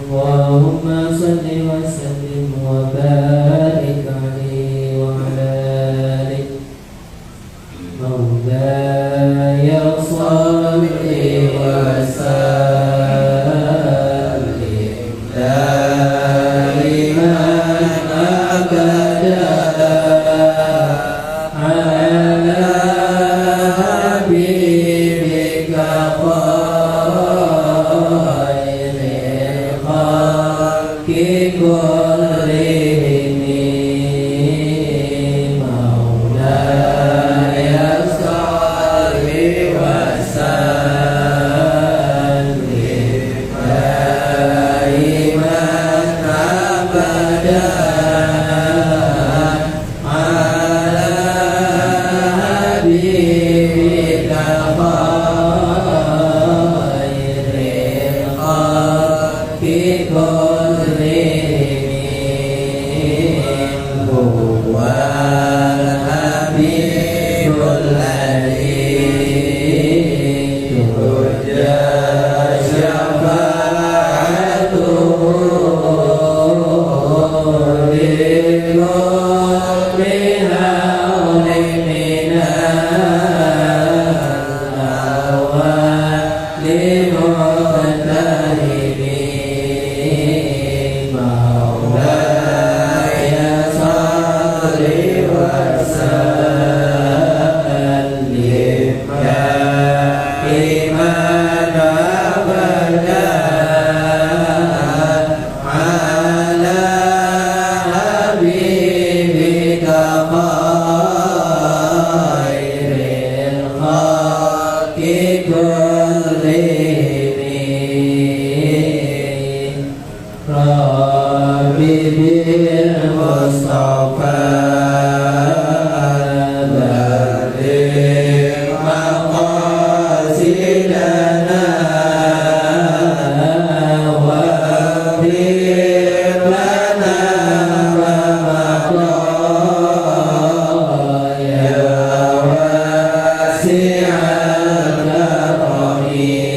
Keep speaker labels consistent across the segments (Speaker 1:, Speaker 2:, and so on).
Speaker 1: اللهم صل وسلم وبارك عليه وعلى آله مولاي صل وسلم دائما أبدا على حبيبك كلهم مولاي صل وسلم دائما أبدا على حبيبك خير الخلق هو الحبيب الذي ترجى شفاعته لكل هول من الأهوال مقترب مولاي صل وسلم دائما أبدا على حبيبك خير الخلق كلهم ربي بالمصطفى بلغ مقاصدنا واغفر لنا ما مضى يا واسع الكرم مولاي صل وسلم دائما أبدا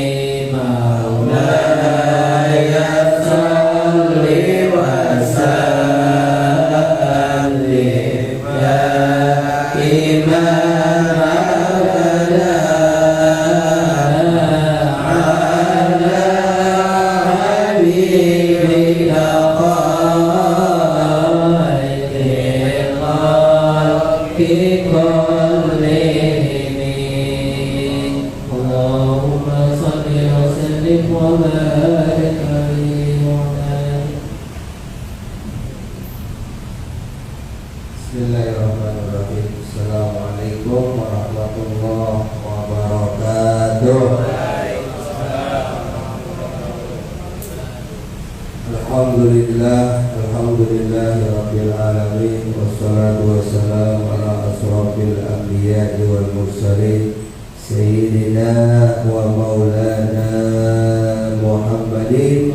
Speaker 1: على حبيبك خير الخلق كلهم اللهم صل وسلم وبارك عليه وعلى آله. Bismillahirrahmanirrahim. Assalamualaikum warahmatullahi wabarakatuh. Alhamdulillahirabbil alamin wassalatu wassalamu ala asrofil anbiya'i wal mursalin sayyidina wa maulana Muhammadin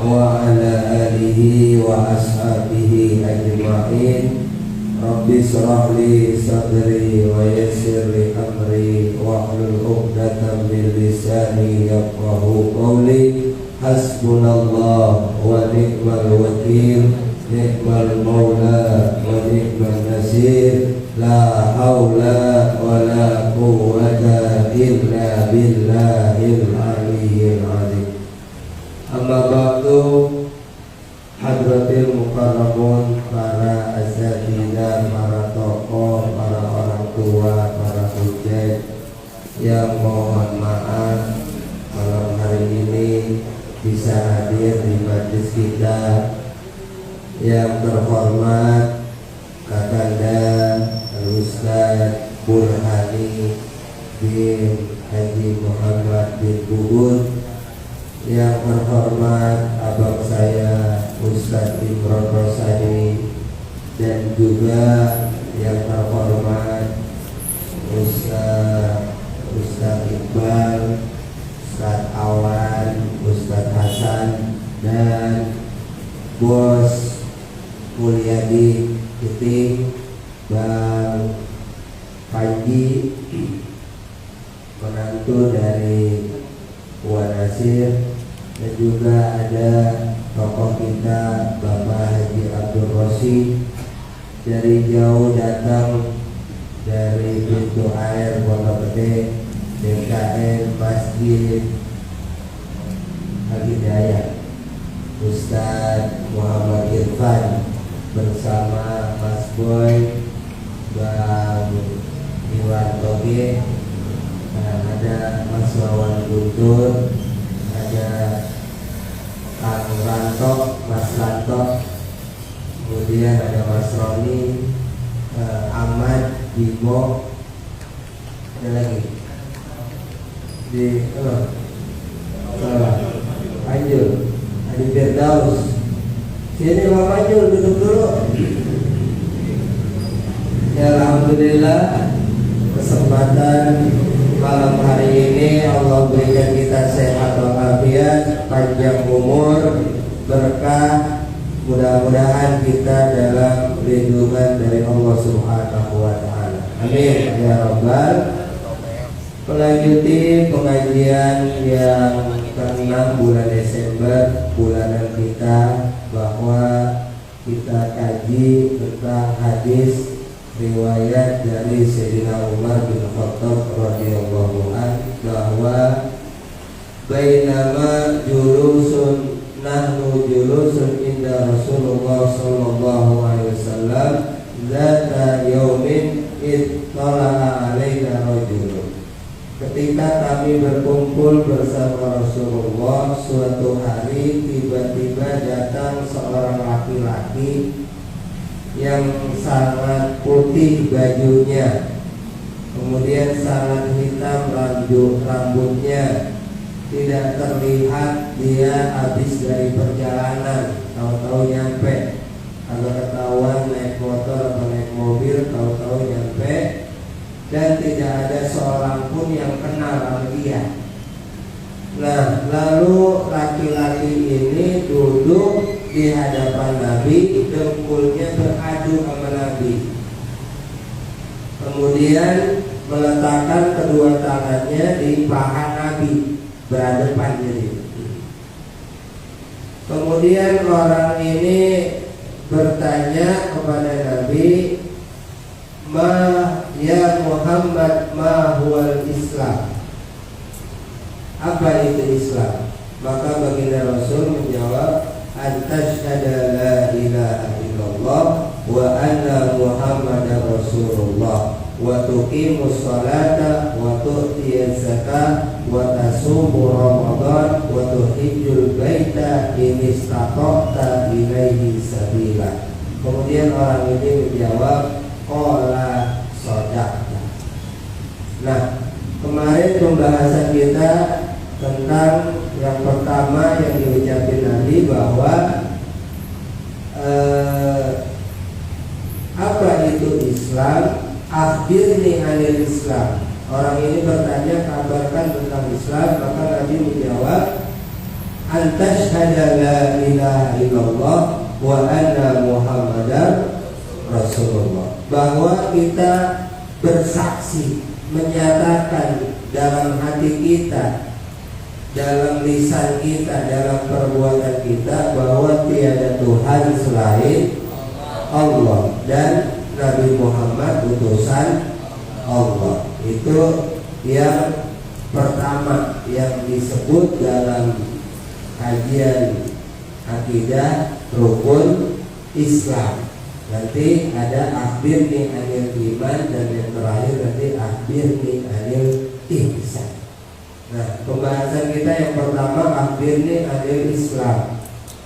Speaker 1: wa ala alihi wa ashabihi ajma'in. Rabbi shrah li sadri wa yassir li amri wahlul 'uqdatam min lisani yafqahu qawli. Hasbunallah wa ni'mal wakil, ni'mal maula wa ni'mal nasir, la haula wa la quwwata illa billahil aliyyil azim. Amma ba'du, hadratil mukarramun, para asatidzah, para tokoh, para orang tua, para hujjah yang mohon maaf malam hari ini bisa hadir di majelis kita. Yang terhormat Kakanda Ustaz Burhani bin Haji Muhammad bin Bubur, yang terhormat abang saya Ustaz Imron Rosadi, dan juga yang terhormat Ustaz Iqbal, Ustaz Awan, Ustaz Hasan, dan Bos Mulyadi Kiting, Bang Panji, menantu dari Wan Nasir, dan juga ada tokoh kita Bapak Haji Abdul Rosid dari jauh datang dari pintu air Pondok Gede DKM Masjid Al-Hidayah, Ustadz Muhammad Irfan bersama Mas Boy, Bang Iwan Toge, ada Mas Wawan Guntur, ada Kang Ranto, Mas Ranto, kemudian ada Mas Roni, Ahmad, Bimo, ada lagi di Anjul, Adi Firdaus. Sini Bang Anjul, duduk dulu. Ya, alhamdulillah kesempatan malam hari ini Allah berikan kita sehat walafiat, panjang umur, berkah. Mudah-mudahan kita dalam lindungan dari Allah Subhanahu wa taala. Amin ya rabbal. Melanjuti pengajian yang ke-6 bulan Desember, bulanan kita, bahwa kita kaji tentang hadis riwayat dari Sayyidina Umar bin Khattab radhiyallahu anhu, bahwa bainama nahnu julusun inda Rasulullah sallallahu alaihi wasallam zata yaumin ittala'a alaina rajulun. Ketika kami berkumpul bersama Rasulullah, suatu hari tiba-tiba datang seorang laki-laki yang sangat putih bajunya, kemudian sangat hitam rambutnya, tidak terlihat dia habis dari perjalanan, tahu-tahu nyampe, agak ketahuan naik motor atau naik mobil, tahu-tahu nyampe, dan tidak ada seorang pun yang kenal sama dia. Nah, lalu laki-laki ini duduk di hadapan Nabi, dengkulnya beradu sama Nabi, kemudian meletakkan kedua tangannya di paha Nabi, berhadapan jadi. Kemudian orang ini bertanya kepada Nabi, ya Muhammad, ma huwal Islam? Apa itu Islam? Maka baginda Rasul menjawab, antashhada la ilaha illallah wa anna Muhammadar Rasulullah wa tuqimus salata wa tu'tiyaz zakah wa tasumu Ramadan wa tuhijjul baita in istata'ta ilaihi sabila. Kemudian orang ini menjawab, qala shadaqta. Nah, kemarin pembahasan kita tentang yang pertama yang diucapkan Nabi, bahwa apa itu Islam? Akhbirni anil Islam. Orang ini bertanya, kabarkan tentang Islam. Maka Nabi menjawab, antashhada la ilaha illallah wa anna Muhammadar Rasulullah. Bahwa kita bersaksi, menyatakan dalam hati kita, dalam lisan kita, dalam perbuatan kita, bahwa tiada Tuhan selain Allah dan Nabi Muhammad utusan Allah. Itu yang pertama yang disebut dalam kajian akidah rukun Islam. Nanti ada akhbirni anil iman, dan yang terakhir nanti akhbirni anil ihsan. Nah, pembahasan kita yang pertama akhbirni anil Islam.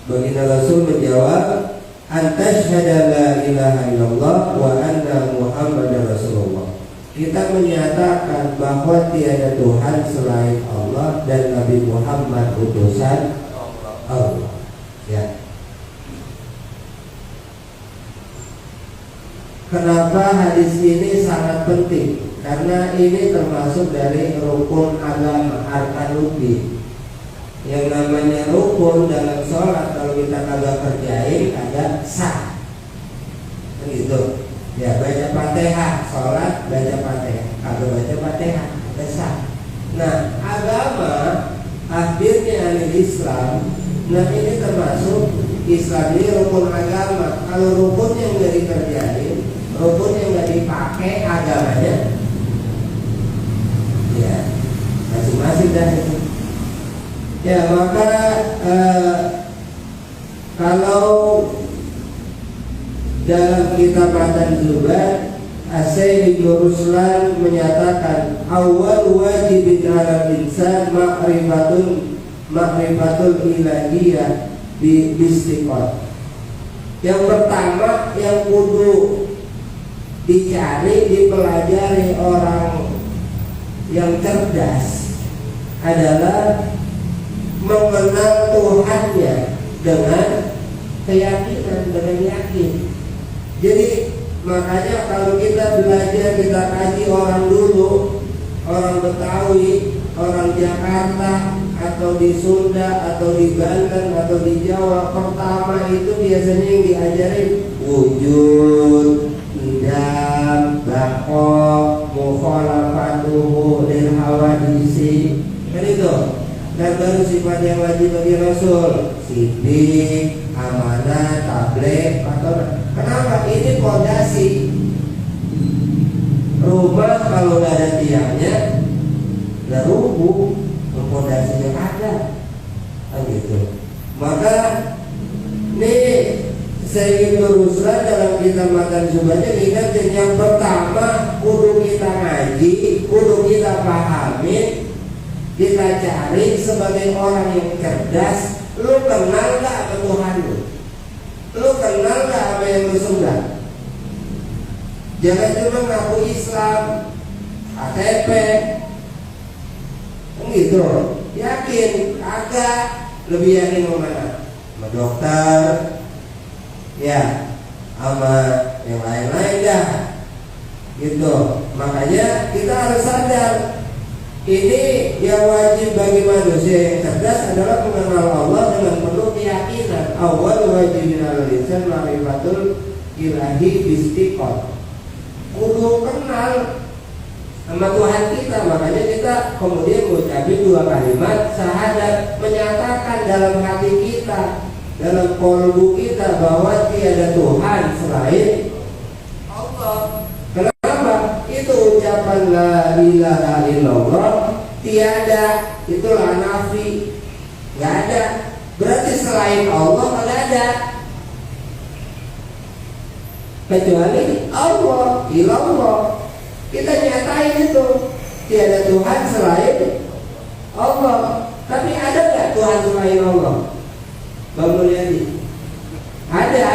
Speaker 1: Baginda Rasul menjawab, antashhada la ilaha illallah wa anna Muhammadar Rasulullah. Kita menyatakan bahwa tiada Tuhan selain Allah dan Nabi Muhammad utusan Allah. Ya. Kenapa hadis ini sangat penting? Karena ini termasuk dari rukun agama, arkanuddin. Yang namanya rukun dalam sholat, kalau kita kagak kerjain kagak sah, gitu. Ya, baca Fatihah, sholat baca Fatihah, kagak baca Fatihah kagak sah. Nah, agama akhirnya anil Islam. Nah ini termasuk Islam ini rukun agama. Kalau rukun yang nggak dikerjain, rukun yang nggak dipakai agamanya, ya masing-masing dah itu. Ya maka kalau dalam kitab Matan Zubat, As-Sayyid Ibnu Ruslan menyatakan awal wajibin 'alal insan ma'rifatul ilahiyah di istiqomah. Yang pertama yang kudu dicari, dipelajari orang yang cerdas adalah mengenal Tuhannya dengan keyakinan, dengan yakin. Jadi makanya kalau kita belajar, kita kaji orang dulu, orang Betawi, orang Jakarta, atau di Sunda, atau di Banten, atau di Jawa, pertama itu biasanya yang diajarin wujud, idam, bako, mukhalafatuhu lil hawadisi, kan itu. Dan baru sifat yang wajib bagi Rasul, sidik, amanah, tabligh, atau kenapa? Ini fondasi rumah. Kalau nggak ada tiangnya, nggak rubuh. Fondasinya ada, kan gitu. Maka nih Sayyid Ibnu Ruslan dalam kitab Matan Zubatnya ingatkan yang pertama kudu kita ngaji, kudu kita pahami, kita cari sebagai orang yang cerdas. Lu kenal gak sama Tuhan lu? Lu kenal gak apa yang lu sembah? Jangan cuma ngaku Islam, KTP, gitu. Yakin? Agak. Lebih yakin mana? Sama dokter, ya, sama yang lain-lain dah. Gitu. Makanya kita harus sadar, ini yang wajib bagi manusia yang cerdas adalah mengenal Allah dengan penuh keyakinan. Awal wajibin al-insan ma'rifatul ilahi bistiqomah. Kudu kenal sama Tuhan kita. Makanya kita kemudian mengucapkan dua kalimat syahadat, menyatakan dalam hati kita, dalam kolbu kita bahwa tiada Tuhan selain Allah. Kenapa? Itu ucapan la ilaha illallah, tiada, itulah nafi, nggak ada. Berarti selain Allah nggak ada, kecuali Allah, ilallah. Kita nyatain itu tiada Tuhan selain Allah. Tapi ada nggak Tuhan selain Allah? Bang Mulyadi, ada.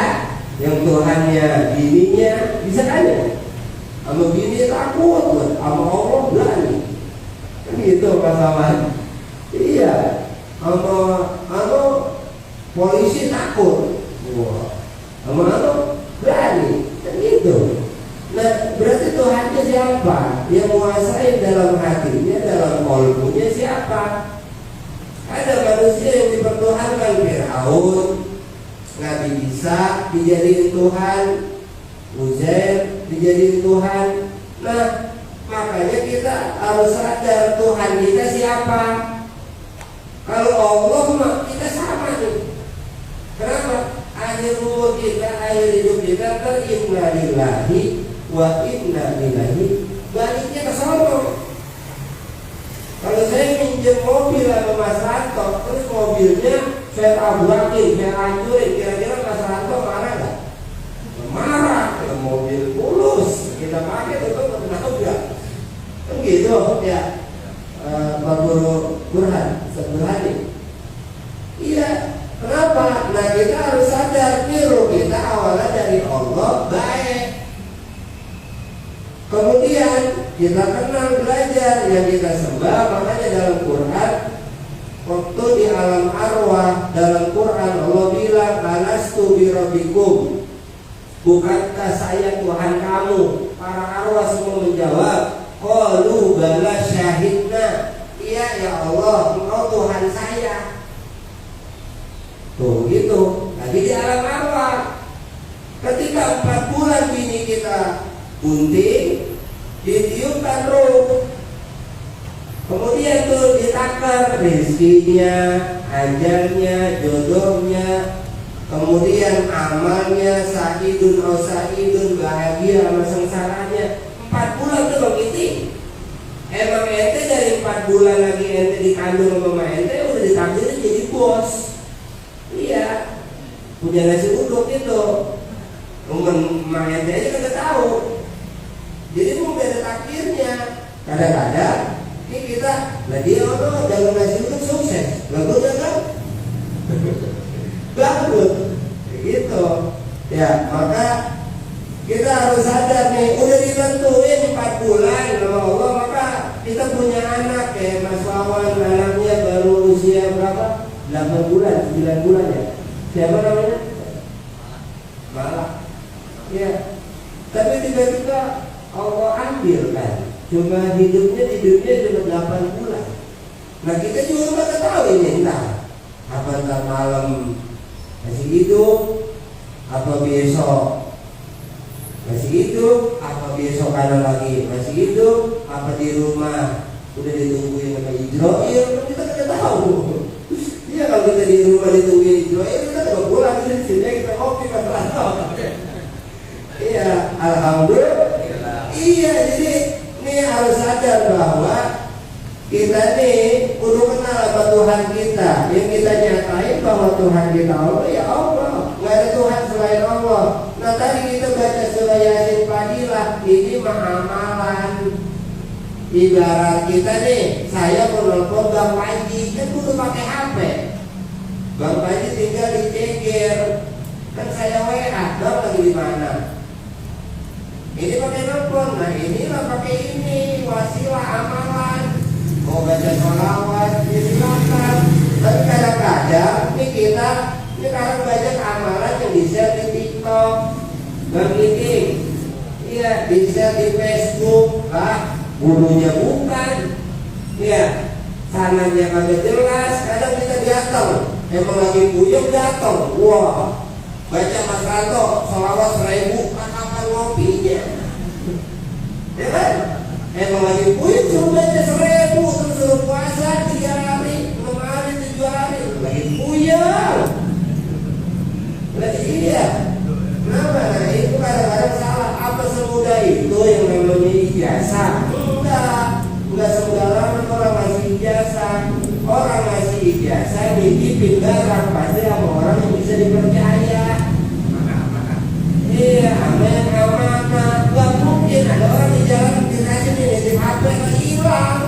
Speaker 1: Yang Tuhannya bininya bisa aja, sama bini takut, sama Allah berani. Kan gitu pasangan. Iya, sama polisi takut, sama berani. Kan gitu. Nah, berarti Tuhannya siapa? Yang menguasai dalam hatinya, dalam kolbunya siapa? Ada manusia yang dipertuhankan, Fir'aun, Nabi Isa dijadiin Tuhan, Uzair dijadiin Tuhan. Nah, makanya kita harus sadar Tuhan kita siapa. Kalau Allah mah kita sama nih. Kenapa? Akhir umur kita, akhir hidup kita inna lillahi wa inna ilaihi, baliknya ke sono. Kalau saya minjem mobil sama Mas Ranto, terus mobilnya saya tabrakin, saya hancurin, kira-kira Mas Ranto marah nggak? Marah. Kalau mobil mulus kita pakai tetap nabrak. Kan gitu ya, Pak Guru Burhan, Seburhani. Iya. Kenapa? Nah kita harus sadar niru kita awalnya dari Allah baik. Kemudian kita kenal, belajar yang kita sembah. Makanya dalam Quran, waktu di alam arwah, dalam Quran Allah bilang alastu birabbikum, bukankah saya Tuhan kamu? Para arwah semua menjawab qalu bala syahidna, iya ya Allah, engkau Tuhan saya. Tuh gitu. Lagi di alam arwah, ketika 4 bulan bini kita bunting, ditiupkan ruh, kemudian tuh ditakar, rizkinya, ajalnya, jodohnya, kemudian amalnya, sa'idun o sa'idun, bahagia sama sengsaranya. 4 bulan tuh begitu. Emang ente dari 4 bulan lagi ente dikandung sama ente udah ditakdirin jadi bos. Iya, punya nasi uduk itu. Emang ente aja kagak tahu. Jadi mungkin ada takdirnya. Kadang-kadang ini kita, lah dia orang dagang nasi uduk sukses, bagus kan? Bagus, gitu. Ya, maka kita harus sadar nih, udah ditentuin 4 bulan sama Allah, maka kita punya anak ya, Mas Wawan, anaknya baru usia berapa? 8 bulan, 9 bulan ya. Siapa namanya? Malah. Ya. Tapi tiba-tiba Allah ambil kan. Cuma hidupnya di dunia cuma 8 bulan. Nah kita juga nggak tahu ini entah apa ntar malam masih hidup, apa besok masih hidup, apa besok kanan lagi masih hidup, apa di rumah udah ditungguin sama Israel, kita nggak tahu. Iya kalau kita di rumah ditungguin Israel, kita nggak pulang di sini kita kopi kan terlalu. Iya, alhamdulillah. Iya, jadi ini harus sadar bahwa kita nih kudu kenal apa Tuhan kita. Yang kita nyatain bahwa Tuhan kita Allah, ya Allah, nggak ada Tuhan selain Allah. Nah tadi kita baca surah Yasin Fadilah, ini mah amalan. Ibarat kita nih, saya mau nelfon Bang Panji, kan kudu pakai HP. Bang Panji tinggal diceger, kan saya WA, Bang lagi di mana? Ini pakai nelfon, nah inilah pakai ini, wasilah amalan. Mau baca sholawat, ya silakan. Tapi kadang-kadang ini kita ini sekarang banyak amalan yang di-share di TikTok, Bang Iking, iya di-share di Facebook, gurunya bukan, iya sananya kagak jelas. Kadang kita datang, emang lagi puyeng datang, wah baca Mas Ranto sholawat 1000, kapan ngopinya, ya kan? Emang lagi puyeng suruh baca 1000, terus suruh puasa 3 hari, 6 hari, 7 hari, lagi puyeng. Lah iya, kenapa? Nah itu kadang-kadang salah. Apa semudah itu yang namanya ijazah? Enggak sembarangan orang ngasih ijazah. Orang ngasih ijazah nitipin barang pasti sama orang yang bisa dipercaya. Iya, aman amanah. Gak mungkin ada orang di jalan dikasih nitip HP hilang.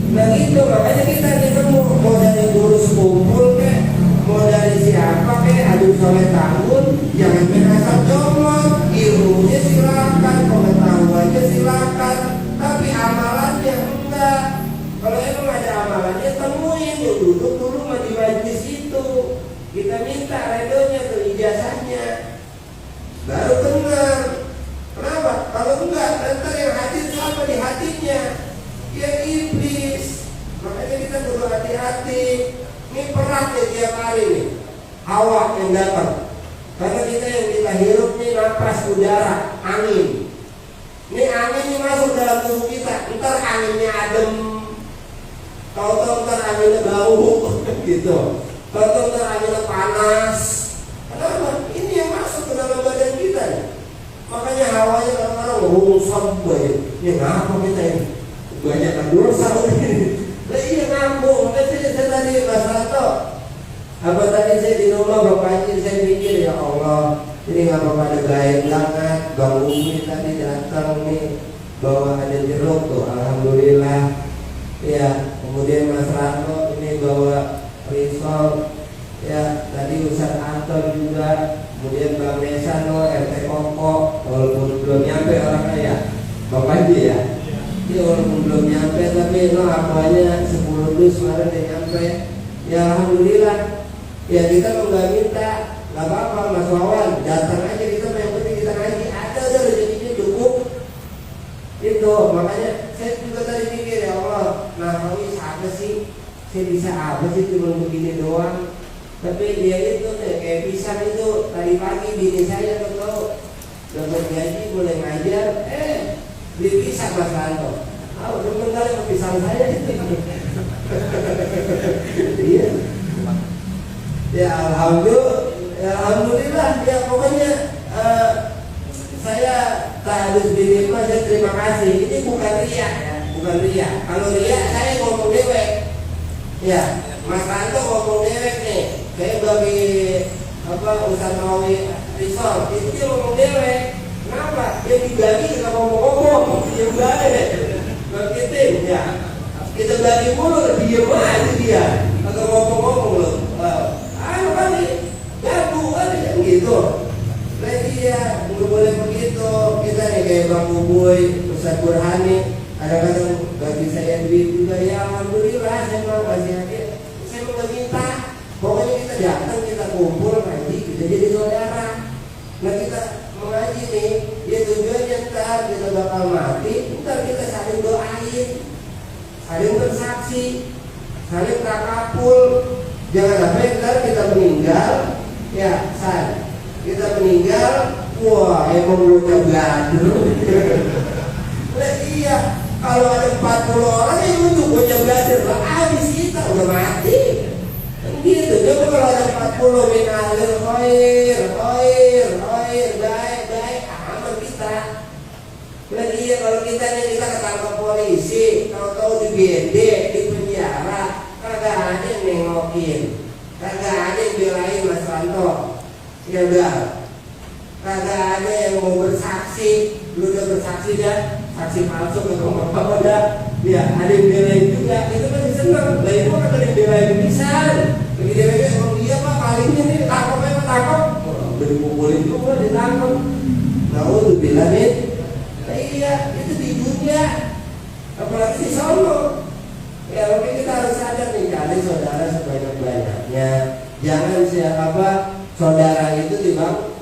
Speaker 1: Nah gitu, makanya kita ketemu mau dari guru sekumpul kek, mau dari siapa kek, adu soleh tahun, jangan merasa comot. Ilmunya silakan, pengetahuannya silakan, tapi amalannya enggak. Kalau emang ada amalannya temuin, duduk dulu di majlis itu, kita minta redonya ke ijazahnya, baru dengar. Kenapa? Kalau enggak, nanti yang hadir siapa di hatinya? Ya iblis. Makanya kita perlu hati-hati. Ini perang ya tiap hari nih, hawa yang datang. Karena kita yang kita hirup nih napas udara, angin. Ini angin ini masuk dalam tubuh kita. Ntar anginnya adem, tahu-tahu ntar anginnya bau, gitu. Tahu-tahu ntar anginnya panas. Kenapa? Ini yang masuk ke dalam badan kita nih. Makanya hawanya kadang-kadang rungsam banget. Ya ngapa kita ini? Banyak dosa ini. Lah iya ngambung. Makanya saya tadi Mas Rato, apa tadi saya di rumah Bapak Haji, saya mikir ya Allah, ini ngapa pada gaya banget. Bang Umi tadi datang nih bawa ada jeruk tuh, alhamdulillah. Ya, kemudian Mas Rato ini bawa risol. Ya, tadi Ustaz Anton juga, kemudian Bang Nesano, RT Koko, walaupun belum nyampe orangnya ya, Bapak Haji ya. Dia walaupun belum nyampe, tapi no akuanya 10 dus kemarin dia nyampe. Ya alhamdulillah. Ya kita mau nggak minta, nggak apa-apa Mas Wawan, datang aja kita, yang penting kita ngaji, ada rezekinya cukup. Itu makanya saya juga tadi mikir ya Allah, nah apa sih? Saya bisa apa sih cuma begini doang? Tapi dia itu kayak pisang itu, tadi pagi bini saya tuh dapat gaji boleh ngajar, beli pisang Mas Ranto. Demen kali sama pisang saya itu. Iya. Ya alhamdulillah ya pokoknya saya harus diterima, saya terima kasih. Ini bukan riak ya, bukan riak. Kalau riak saya ngomong dewek. Ya, Mas Ranto ngomong dewek nih. Saya bagi Ustaz Nawawi Risol, itu dia ngomong dewek. Kenapa? Dia dibagi kita ngomong-ngomong, dia balik. Begitu ya. Kita bagi mulu, diem aja dia. Atau ngomong-ngomong loh. Ayo kali, gabu kali gitu. Lagi ya, nggak boleh begitu. Kita nih kayak Bang Uboy, Ustaz Burhani, kadang-kadang bagi saya duit juga. Ya alhamdulillah, saya mau kasih hadiah. Saya mau minta. Pokoknya kita datang, kita kumpul ngaji, kita jadi saudara. Nah kita mengaji nih, ya tujuannya ntar kita bakal mati, ntar kita saling doain, saling bersaksi, saling takapul. Jangan sampai ntar kita meninggal, ya san, kita meninggal, wah emang udah gaduh. Nah iya, kalau ada 40 orang yang untuk bocah belajar, lah habis kita udah mati. Gitu, coba kalau ada 40 min alil khair, baik, aman kita. Nah iya, kalau kita ketangkap polisi, tahu-tahu digede, di penjara, kagak ada yang nengokin, kagak ada yang belain Mas Ranto, ya udah, kagak ada yang mau bersaksi, lu udah bersaksi dah, saksi palsu atau apa udah, ya ada yang belain juga, itu masih seneng, lah itu kan ada yang belain bisa. Lagi dia emang dia pak palingnya nih tangkap, udah dipukulin juga ditangkap. Nah untuk bilangin, iya itu di dunia, apalagi di Solo. Ya mungkin kita harus sadar nih cari saudara sebanyak-banyaknya. Jangan saudara itu timbang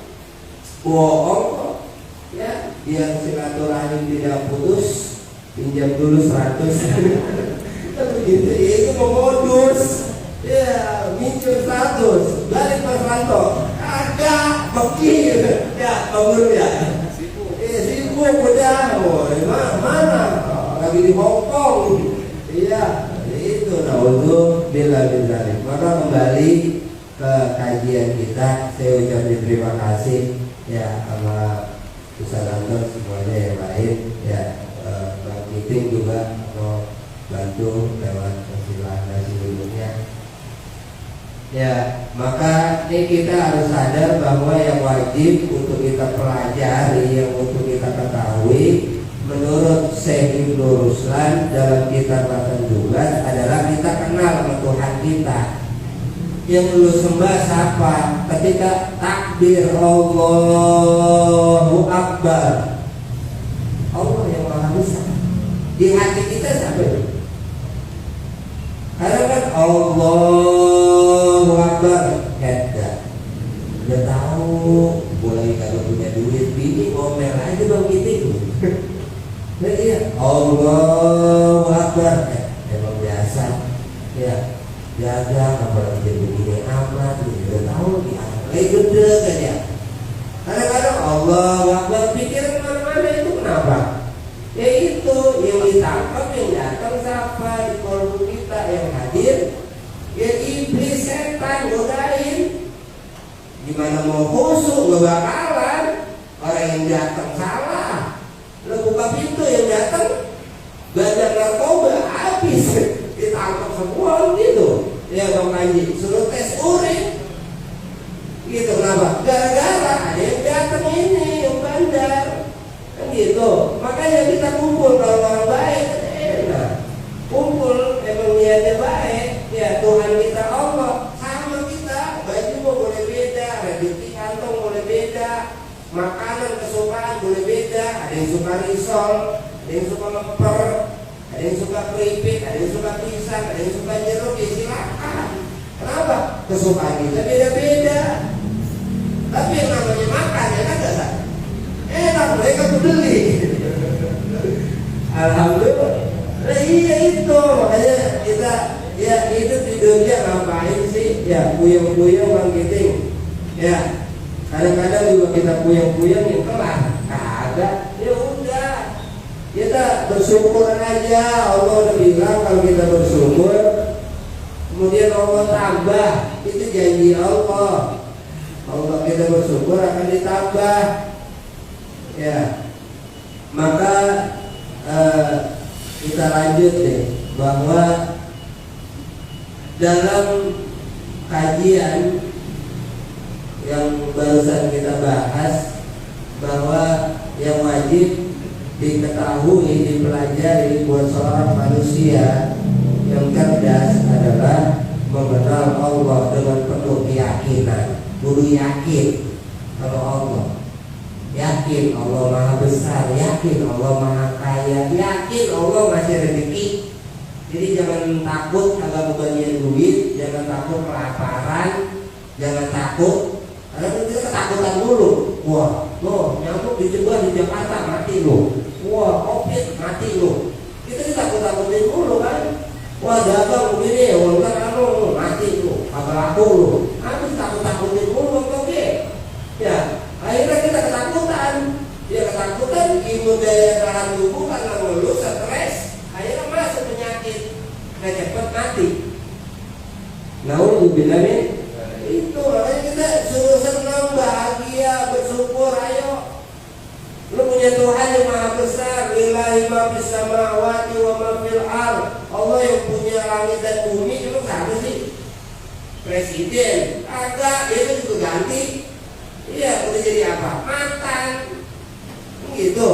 Speaker 1: bohong kok. Ya biar silaturahim tidak putus, pinjam dulu 100. Begitu, itu memodus. Ya, minjem 100, balik Mas Ranto, agak bekir, ya bangun ya, sibuk udah, mana, lagi di Hongkong, iya, itu, nah untuk bila-bila, maka kembali ke kajian kita, saya ucapkan terima kasih, ya sama Ustaz Ranto semuanya yang lain, ya, Bang Meeting juga mau bantu lewat persilahan nasi dulunya. Ya, maka ini kita harus sadar bahwa yang wajib untuk kita pelajari, yang untuk kita ketahui, menurut Syekh Ibnu Ruslan dalam kitab Matan Jugas adalah kita kenal sama Tuhan kita. Yang lu sembah siapa? Ketika takbir Allahu Akbar, Allah yang maha besar. Di hati kita siapa? Karena kan Allahu Akbar, ada. Udah tahu, mulai kalau punya duit, bini ngomel aja bang gitu. Nah iya, Allahu Akbar, emang biasa. Ya, jaga apalagi jadi begini amat, udah tahu dia, gede kan ya. Kadang-kadang Allahu Akbar pikiran kemana-mana itu kenapa? Ya itu yang ditangkap, yang datang siapa di kolom kita yang hadir, ya iblis setan godain. Gimana mau khusyuk nggak bakalan, orang yang datang salah, lo buka pintu yang datang belajar narkoba habis ditangkap semua gitu. Ya Bang Panji suruh tes urin, gitu kenapa? Gara-gara ada yang datang ini yang bandar. Kan gitu, makanya kita kumpul kalau orang baik enak, kumpul emang niatnya baik, ya Tuhan kita Allah sama kita, baju boleh beda, rezeki kantong boleh beda, makanan kesukaan boleh beda, ada yang suka risol, ada yang suka leper, ada yang suka keripik, ada yang suka pisang, ada yang suka jeruk, ya silakan. Kenapa? Kesukaan kita beda-beda, tapi yang namanya makan ya kan gak enak, mereka beli. Alhamdulillah. Nah iya itu, makanya kita ya itu di dunia ngapain sih? Ya puyeng-puyeng Bang Giting. Ya kadang-kadang juga kita puyeng-puyeng yang kelar. Kagak. Ya udah. Kita bersyukur aja. Allah udah bilang kalau kita bersyukur, kemudian Allah tambah, itu janji Allah. Allah kita bersyukur akan ditambah. Ya, maka kita lanjut nih, bahwa dalam kajian yang barusan kita bahas, bahwa yang wajib diketahui, dipelajari buat seorang manusia yang cerdas adalah mengenal Allah dengan penuh keyakinan. Kudu yakin kalau Allah, yakin Allah Maha Besar, yakin Allah Maha Kaya, yakin Allah ngasih rezeki. Jadi jangan takut agak kebagian duit, jangan takut kelaparan, jangan takut. Karena kita ketakutan dulu. Wah, lo nyamuk dicoba di Jakarta mati lo. Wah, COVID mati lo. Kita ditakut-takutin dulu kan. Wah, dagang begini, wah anu mati lo, apa laku lo. Habis takut-takutin dulu, oke. Ya, akhirnya kita ketakutan. Ya ketakutan, imun daya tahan tubuh karena ngeluh, stres, akhirnya masuk penyakit, dan cepat mati. Nauzubillah min. Itu makanya kita suruh senang, bahagia, bersyukur. Ayo, lu punya Tuhan yang Maha Besar. Lillahi ma fis samawati wa ma fil ardh. Allah yang punya langit dan bumi. Lu siapa sih? Presiden? Agak, dia itu juga ganti. Iya, udah jadi apa? Mantan. Gitu.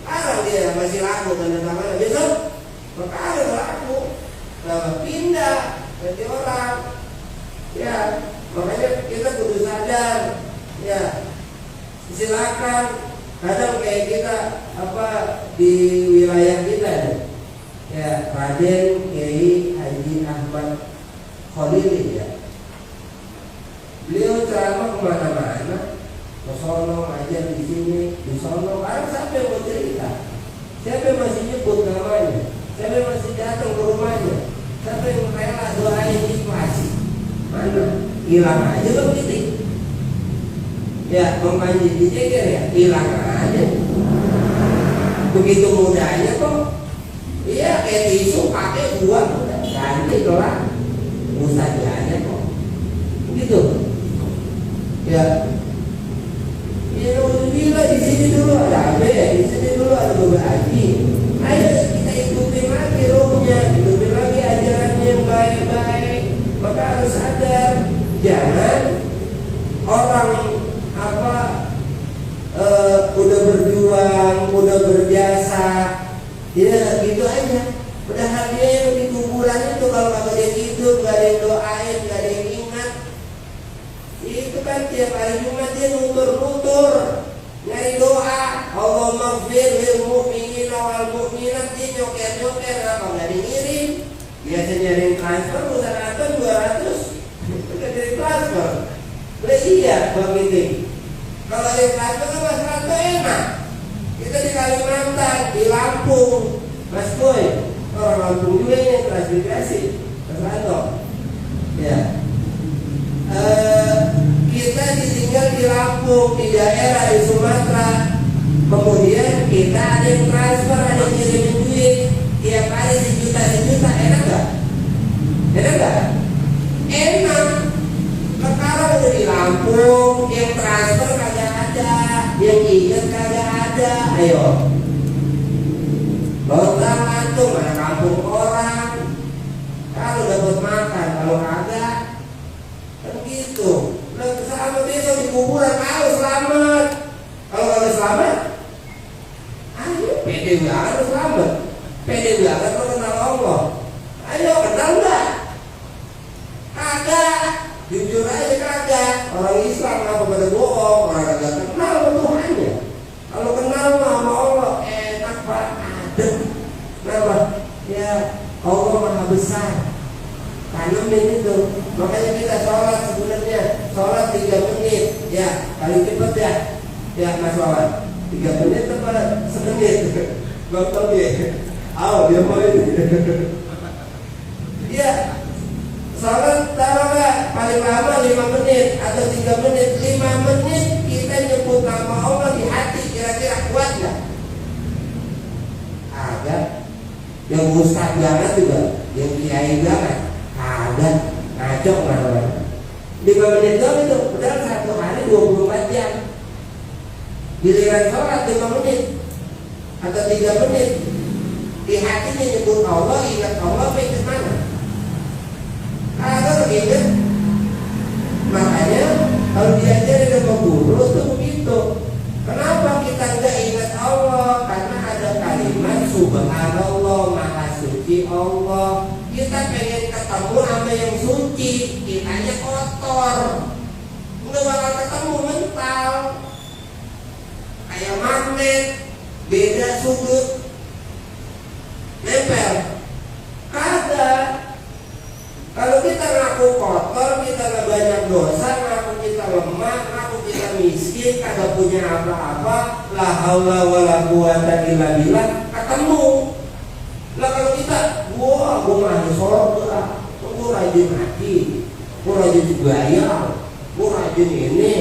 Speaker 1: Sekarang dia masih laku tanda tangan. Besok perkara laku. Nah, pindah ganti orang. Ya, makanya kita kudu sadar. Ya, silakan. Kadang kayak kita di wilayah kita, ya Raden Kiai Haji Ahmad Khalili, ya. Beliau ceramah kemana-mana, ke sono aja di sini, di sono. Sekarang siapa yang mau cerita? Siapa yang masih nyebut namanya? Siapa yang masih datang ke rumahnya? Siapa yang rela doain ikhlas? Mana? Hilang aja loh titik. Ya, memanjat di ceker ya, hilang aja. Begitu mudahnya kok. Iya, kayak tisu pakai buang, udah ganti kelar. Usah aja kok. Begitu. Ya. Ya udah di sini dulu ada apa ya? Di sini dulu ada beberapa haji. Ayo kita ikutin lagi rohnya, ikutin lagi ajarannya yang baik-baik. Maka harus sadar, jangan orang udah berjuang, udah berjasa, ya gitu aja. Padahal dia yang di kuburan itu kalau kagak ada yang hidup, gak ada yang doain, gak ada yang ingat. Itu kan tiap hari Jumat dia nutur-nutur, nyari doa. Allahumma ighfir lil mu'minina wal mu'minat, dia nyoker-nyoker, apa gak dikirim? Biasa nyari transfer, usaha apa 200, udah dari transfer. Iya, Bang Miting. Kalau ada transfer kan Mas Ranto enak. Kita di Kalimantan, di Lampung, Mas Boy, orang Lampung juga ini transmigrasi, Mas Ranto. Ya. Kita ditinggal di Lampung, di daerah di Sumatera. Kemudian kita ada yang transfer, ada yang ngirimin duit tiap hari sejuta, enak gak? Enak gak? Enak. Sekarang udah di Lampung, yang transfer kagak ada, yang ingat kagak ada. Ayo, lontang antum mana kampung orang. Kalau dapat makan, kalau kagak, kan gitu. Sama besok di kuburan, ayo selamat. Kalau kagak selamat, ayo pede banget selamat. Pede banget lo kenal Allah. Ayo kenal nggak? Kagak. Jujur aja kagak. Orang Islam apa pada bohong, orang kagak kenal Tuhannya. Kalau kenal sama Allah enak banget. Kenapa? Ya Allah Maha Besar. Tanemin itu. Makanya kita sholat sebenarnya sholat 3 menit. Ya paling cepat ya. Ya Mas Wawan 3 menit apa semenit? Gotong ya. Dia mau ini. Ya. Sholat taruhlah paling lama 5 menit atau 3 menit. 5 menit kita nyebut nama Allah di hati, kira-kira kuat gak? Agak. yang ustaz banget juga, yang kiai banget, kagak ngacok mana. 5 menit doang itu, padahal satu hari 24 jam. Giliran sholat 5 menit atau 3 menit, di hatinya nyebut Allah, ingat Allah, pengen mana? Kagak ingat. Makanya kalau diajarin sama guru itu begitu. Kenapa kita nggak ingat Allah? Karena ada kalimat Subhanallah, Maha Suci Allah. Kita pengen ketemu sama yang suci, kitanya kotor, nggak bakal ketemu, mental. Kayak magnet, beda sudut, nempel. Kagak. Kalau kita ngaku kotor, kita nggak banyak dosa, ngaku kita lemah, ngaku kita miskin, kagak punya apa-apa, la haula wala quwata illa billah, ketemu. Lah kalau kita, wah, gua mah ahli surga, gua rajin haji, gua rajin bayar, gua rajin ini,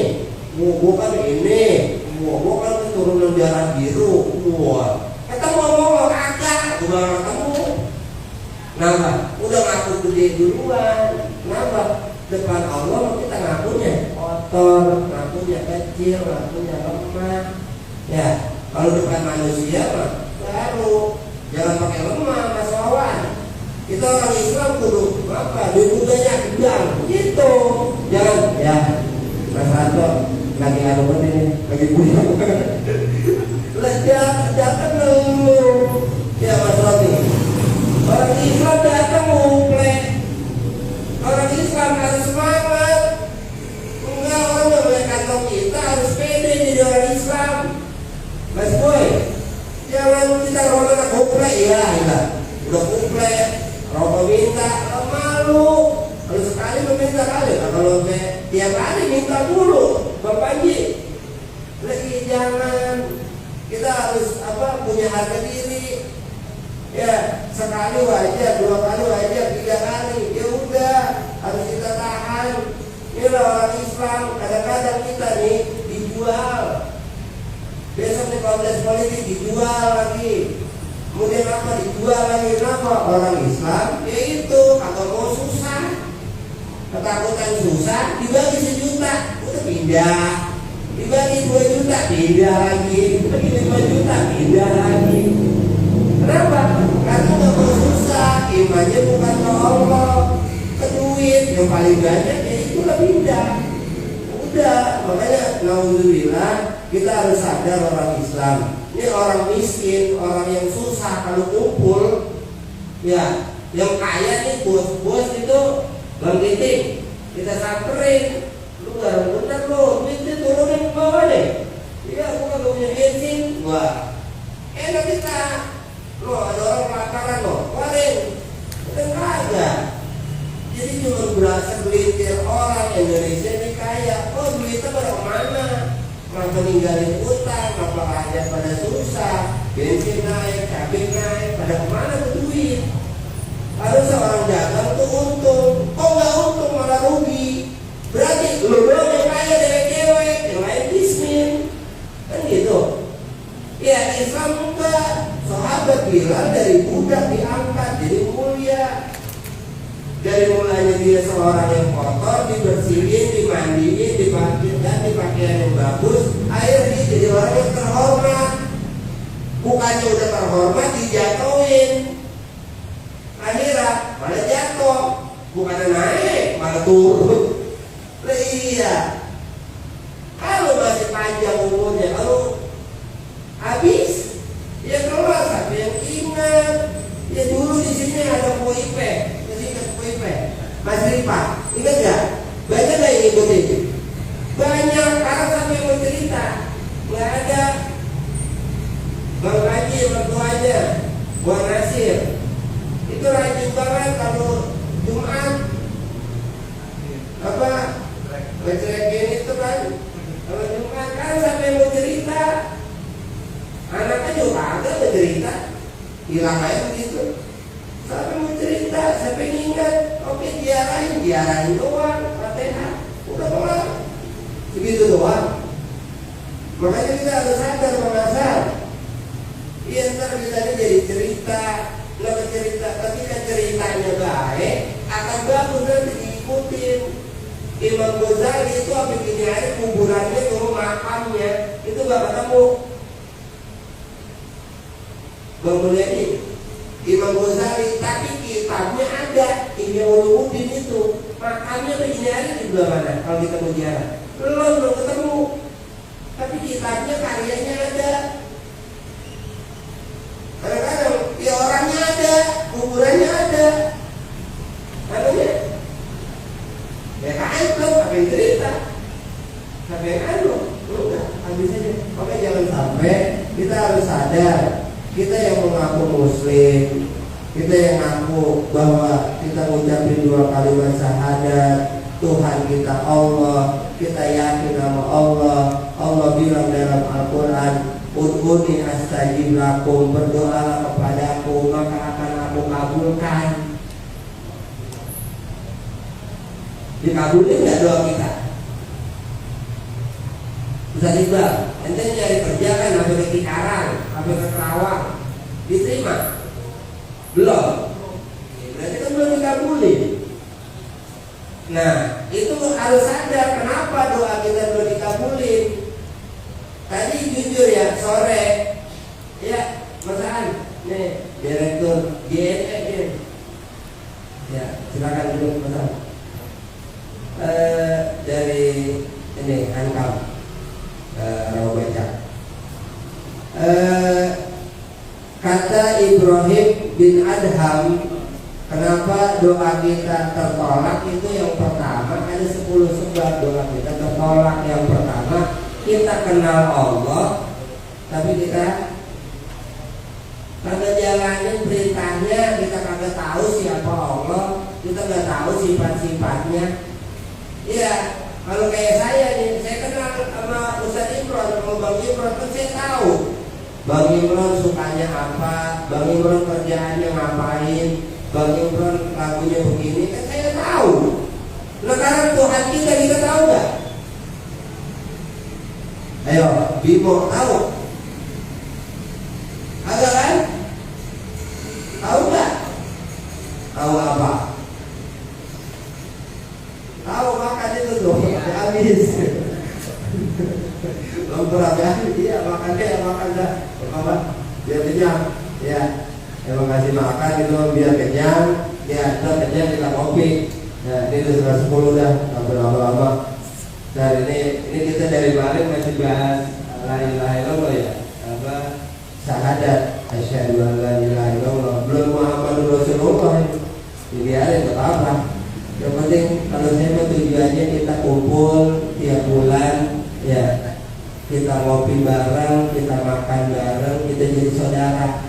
Speaker 1: gua kan ini, gua kan keturunan darah biru, wah, ketemu mau kagak, gua ketemu. Kenapa? Udah ngaku gede duluan. Kenapa? Depan Allah kita ngakunya kotor, ngakunya kecil, ngakunya lemah. Ya, kalau depan manusia mah baru jangan pakai lemah, mas lawan. Kita orang Islam kudu apa? Duduknya gedang, gitu. Jangan ya, Mas Rato lagi anu ini, lagi punya. Jangan dulu. Ya Mas Rato. Orang Islam datang ngumpulin. Orang Islam harus semangat. Enggak, orang yang boleh kantong kita harus pede jadi orang Islam. Mas Boy, jangan kita rokok kumpulin. Iya, udah kumpulin. Rokok minta, malu. Kalau sekali meminta kali, kalau tiap hari minta dulu. Bang Panji, lagi jangan. Kita harus punya harga diri. Ya, sekali wajar, 2 kali wajar, 3 kali, ya udah harus kita tahan. Inilah orang Islam. Kadang-kadang kita nih dijual. Besok nih kongres politik dijual lagi. Kemudian apa? Dijual lagi. Kenapa? Orang Islam ya itu atau mau susah, ketakutan susah, dibagi 1 juta udah pindah, dibagi 2 juta pindah lagi, dibagi 5 juta pindah lagi. Kenapa? Karena nggak mau susah, imannya bukan ke Allah, ke duit yang paling banyak ya itulah pindah. Udah, makanya naudzubillah kita harus sadar orang Islam. Ini orang miskin, orang yang susah kalau kumpul, ya yang kaya nih bos-bos itu Bang Titik, kita samperin, lu gak bener lu, duitnya turunin ke bawah deh. Iya, aku kan punya bensin, wah enak kita. Loh, ada orang kelaparan loh, keluarin. Kan kagak. Jadi cuma berasa gelintir orang Indonesia ini kaya. Oh, duitnya pada kemana? Kenapa ninggalin utang, kenapa aja pada susah, bensin naik, cabai naik, pada kemana tuh duit? Harusnya orang dagang tuh untung. Kok nggak untung malah rugi? Berarti lu doang yang kaya, dewek-dewek, yang lain bisnis. Kan gitu. Ya, Islam enggak. Sahabat bilang dari budak diangkat jadi mulia. Dari mulanya dia seorang yang kotor, dibersihin, dimandiin, dipakai pakaian yang bagus, akhirnya dia jadi orang yang terhormat. Bukannya udah terhormat dijatuhin, akhirnya malah jatuh. Bukannya naik malah turun. Lah iya, kalau masih panjang umurnya, kalau habis ya keluar. Siapa yang ingat? Ya dulu di sini ada POIP, masih ingat POIP? Mas Ripa, ingat gak? Banyak gak yang ikut itu? Banyak, karena sampai mau cerita nggak ada. Bang Haji, mertuanya Buan Nasir itu rajin banget kalau Jumat ngecerekin itu kan. Kalau Jumat kan sampai mau cerita, anaknya juga agak bercerita, hilang aja begitu. Sampai mau cerita, sampai ingat, oke diarahin doang, Fatihah, udah kelar, segitu doang. Makanya kita harus sadar mengasal. Iya, ntar kita jadi cerita, nggak Imam Ghazali itu habis ini hari kuburannya tuh makamnya itu gak ketemu. Bang Mulyadi, Imam Ghazali, tapi kitabnya ada. Ihya Ulumuddin itu makamnya begini hari di belah mana? Kalau kita mau ziarah, belum ketemu. Tapi kitabnya karyanya ada. Kadang-kadang ya orangnya ada, kuburannya ada. Makanya ya kan belum apa yang cerita, apa yang anu, udah habis aja. Makanya jangan sampai kita harus sadar, kita yang mengaku Muslim, kita yang ngaku bahwa kita mengucapkan 2 kalimat syahadat, Tuhan kita Allah, kita yakin sama Allah. Allah bilang dalam Al-Quran, ud'uni astajib lakum, berdoalah kepadaku maka akan aku kabulkan. Dikabulin nggak doa kita? Ustaz Iqbal, ente nyari kerja kan sampai ke Cikarang, sampai ke Kerawang, diterima? Belum. Ya, berarti kan belum dikabulin. Nah, itu harus sadar kenapa doa kita belum dikabulin. Tadi jujur ya, sore ya, Masaan, nih Direktur GNE ya, silakan dulu Masaan. Dari ini Ankam Rawabaca. Kata Ibrahim bin Adham, kenapa doa kita tertolak? Itu yang pertama, ada 10 sebab doa kita tertolak. Yang pertama, kita kenal Allah, tapi kita kagak jalanin perintahnya, kita kagak tahu siapa Allah, kita nggak tahu sifat-sifatnya. Iya, kalau kayak saya nih, saya kenal sama Ustaz Imron, sama Bang Imron, kan saya tahu Bang Imron sukanya apa, Bang Imron kerjaannya ngapain, Bang Imron lagunya begini, kan saya tahu. Nah sekarang Tuhan kita tahu nggak? Ayo, Bimo tahu? Agak kan? Tahu nggak? Tahu apa? Tahu makan itu tuh, habis. Belum berapa? Iya makan dah. Apa? Biar kenyang. Ya, emang kasih makan itu biar kenyang. Ya, kita kenyang kita kopi. Nah, ini udah 10 dah, lama-lama. Nah, ini kita dari Bali masih bahas la ilaha illallah ya. Apa? Syahadat asyhadu an la ilaha illallah. Belum Muhammadur Rasulullah. Ini ada enggak apa-apa. Yang penting kalau saya tujuannya kita kumpul tiap bulan ya, kita ngopi bareng, kita makan bareng, kita jadi saudara.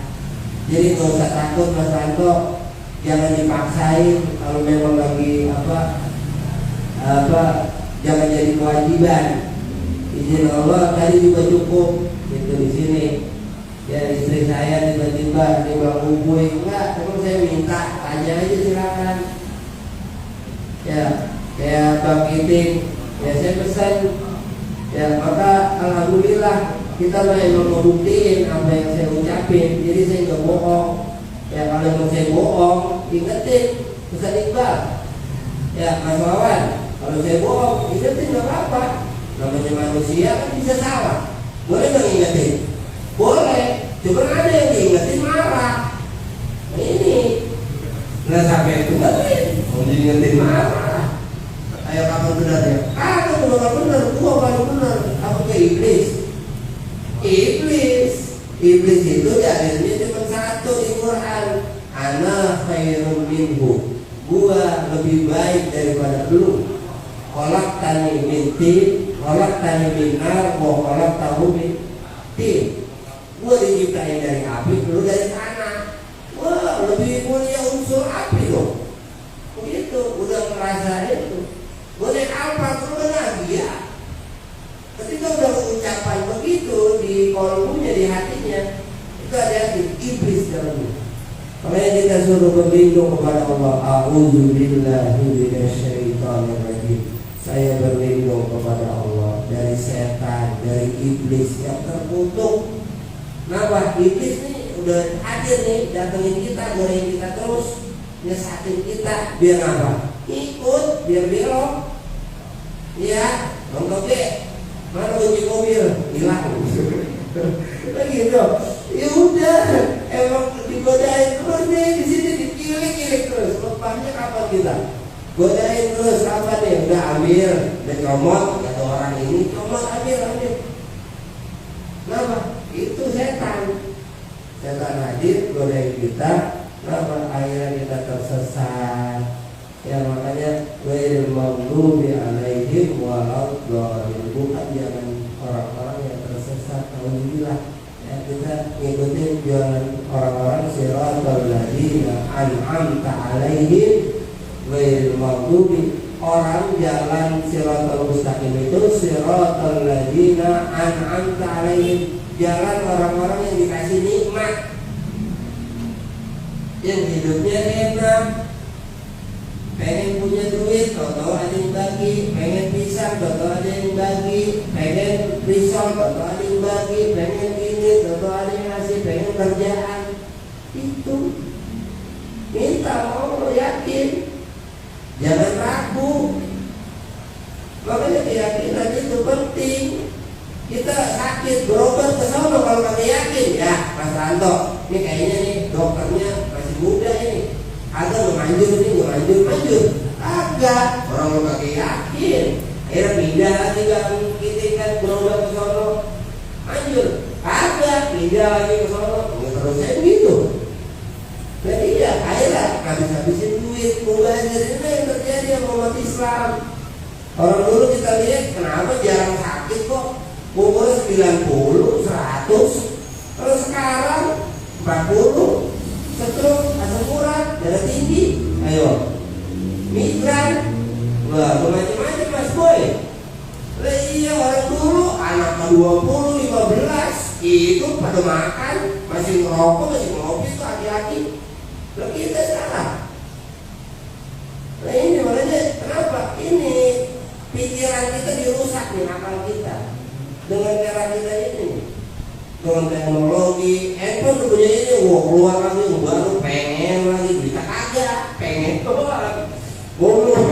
Speaker 1: Jadi nggak usah takut Mas Ranto, jangan dipaksain. Kalau memang lagi jangan jadi kewajiban. Izin Allah tadi juga cukup itu di sini. Ya istri saya tiba-tiba dia bilang kumpul, enggak, terus saya minta aja silakan. Ya, kayak Bang Iting, ya saya pesan, ya maka alhamdulillah kita memang membuktiin apa yang saya ucapin, jadi saya nggak bohong. Ya kalau saya bohong, ingetin Ustaz Iqbal, ya Mas Wawan, kalau saya bohong, ingetin nggak apa-apa. Namanya manusia kan bisa salah, boleh nggak ingetin? Boleh, cuma ada yang diingetin marah. Nah, ini nggak sampai itu ngetin, mau diingetin marah. Ayo kamu benar ya? Kamu benar, gua paling benar. Apa ke iblis? Iblis itu dalilnya cuma satu di Quran. Ana khairum minhu. Gua lebih baik daripada lu. Khalaqtani min tin, khalaqtani min nar, wa khalaqtahu min tin. Gua diciptain dari api, lu dari tanah. Wah, lebih mulia unsur api loh. Begitu, udah merasa itu. Boleh apa terus lagi ya? Ketika udah mengucapkan begitu di kolbunya, di hatinya, itu ada iblis dalamnya. Makanya kita suruh berlindung kepada Allah. A'udzubillahi minasyaitonirrajim. Saya berlindung kepada Allah dari setan, dari iblis yang terkutuk. Kenapa? Iblis nih udah hadir nih, datengin kita, gorengin kita terus, nyesatin kita, biar apa? Ikut, biar belok. Iya, Bang Toge, mana kunci mobil? Hilang. Begitu. Ya udah, emang digodain terus nih di sini, dikilik-kilik terus. Lepasnya kapan kita? Godain terus kapan nih? Udah ambil, udah comot, kata orang ini comot, ambil. Kenapa? Itu setan. Setan hadir godain kita. Kenapa? Akhirnya kita tersesat. Ya makanya ghairil maghdubi alaihim waladdallin, bukan jangan orang-orang yang tersesat. Alhamdulillah ya, kita ngikutin jalan orang-orang siratal ladzina an'amta alaihim ghairil maghdubi. Orang jalan siratal mustaqim itu siratal ladzina an'amta alaihim, jalan orang-orang yang dikasih nikmat, yang hidupnya enak. Pengen punya duit, tau-tau ada yang bagi. Pengen pisang, tau-tau ada yang bagi. Pengen risol, tau-tau ada yang bagi. Pengen ini, tau-tau ada yang ngasih. Pengen kerjaan. Itu minta, mau yakin, jangan ragu. Makanya keyakinan itu penting. Kita sakit berobat ke sana kalau kami yakin, ya Mas Ranto, ini kayaknya nih dokternya masih muda ini, agak manjur agak orang lo kagak yakin, akhirnya pindah lagi kita kan berobat ke sana, manjur agak pindah lagi ke sana, terus saya begitu. Jadi ya akhirnya habis-habisin duit, mubazir. Ini yang terjadi sama umat Islam. Orang dulu kita lihat kenapa jarang sakit kok, umur 90, 100. Kalau sekarang 40, stroke, asam urat, darah tinggi, ayo, migran, wah macam-macam Mas Boy. Lah iya, orang dulu anak 20, 15 itu pada makan, masih ngerokok, masih ngopi tuh hati-hati. Lah kita salah. Nah ini makanya kenapa ini pikiran kita dirusak nih, akal kita dengan cara kita ini, dengan teknologi. Handphone tuh punya ini, wah keluar lagi baru pengen lagi, berita kagak pengen keluar lagi, goblok.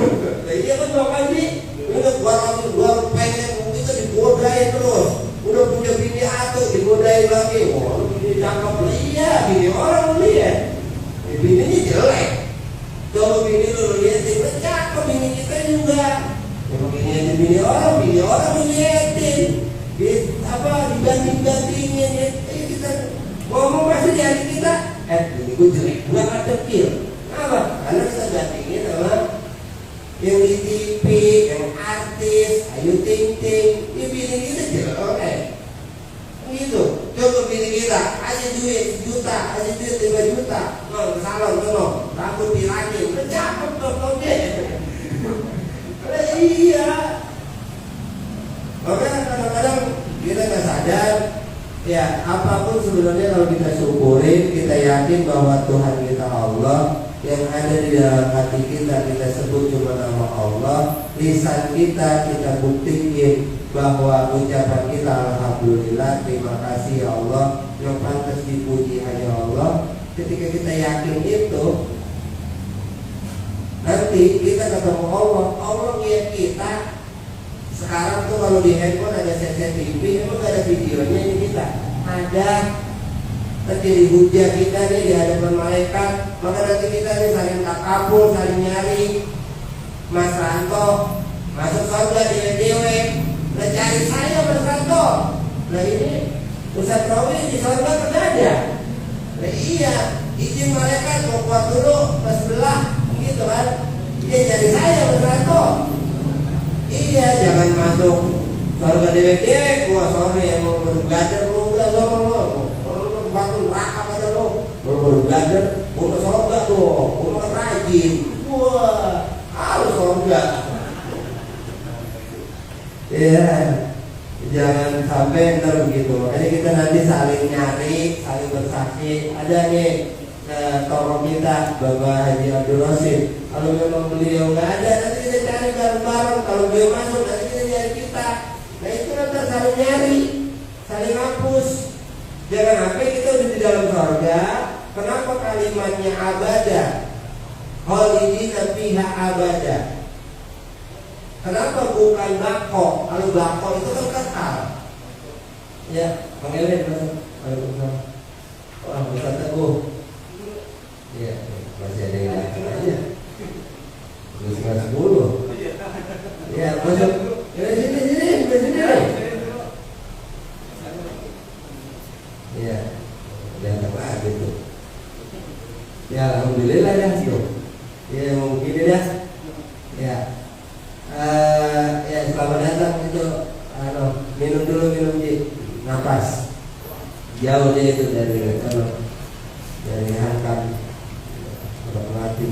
Speaker 1: Jadi dia kan doakan sih, udah keluar lagi baru pengen, kita digodain terus. Udah punya bini atuh digodain lagi, wah bini cakep, iya bini orang lihat, bininya jelek. Coba bini lu liatin, cakep bini kita juga. Begini bini orang liatin, dibanding-bandingin. Kita ngomong pasti di hati kita, bini gue jelek, gue gak dekil. Kenapa? Karena kita bandingin sama yang di TV, yang artis, Ayu Ting Ting. Ini bini kita jelek, gitu. Coba bini kita, aja duit 1 juta, aja duit 5 juta, ke salon sono, rambut dilangin, cakep tuh deh. Iya. Makanya kadang-kadang kita nggak sadar, ya apapun sebenarnya kalau kita syukurin, kita yakin bahwa Tuhan kita Allah, yang ada di dalam hati kita sebut cuma nama Allah, lisan kita buktiin bahwa ucapan kita alhamdulillah, terima kasih ya Allah, yang pantas dipuji hanya Allah. Ketika kita yakin itu, nanti kita ketemu Allah lihat kita. Sekarang tuh kalau di handphone ada CCTV, emang gak ada videonya ini kita? Ada. Terjadi hujah kita nih di hadapan malaikat, maka nanti kita nih saling takabur, saling nyari. Mas Ranto masuk surga dewe-dewe, lah cari saya Mas Ranto. Nah ini Ustaz Rawi di surga kan ada. Nah iya, izin malaikat mau keluar dulu ke sebelah, gitu kan? Dia cari saya Mas Ranto. Iya, jangan masuk surga dewe-dewe, gua sore yang mau belajar lu udah sama lu. Bangun rakam aja lo, baru belajar, mau ke surga tuh, mau rajin, wah harus surga. Ya, jangan sampai ntar begitu. Jadi kita nanti saling nyari, saling bersaksi. Ada nih tokoh kita, Bapak Haji Abdul Rasid. Kalau memang beliau nggak ada, nanti kita cari bareng-bareng. Kalau beliau masuk, nanti kita nyari kita. Nah itu nanti saling nyari, saling hapus. Jangan sampai kita udah di dalam surga. Kenapa kalimatnya abada? Khalidina fiha abada. Kenapa bukan bako? Kalau bako itu kan kekal. Ya, panggilnya Waalaikumsalam. Wah, Ustaz Teguh. Iya, masih ada yang datang aja. Terus 10. Ya, masuk. Ya, sini. Ya, datang lagi tuh. Ya, alhamdulillah ya tuh. Ya, mungkin ya. Ya. Ya, selamat datang itu. Minum dulu nafas. Jauh dia itu dari hankam mati.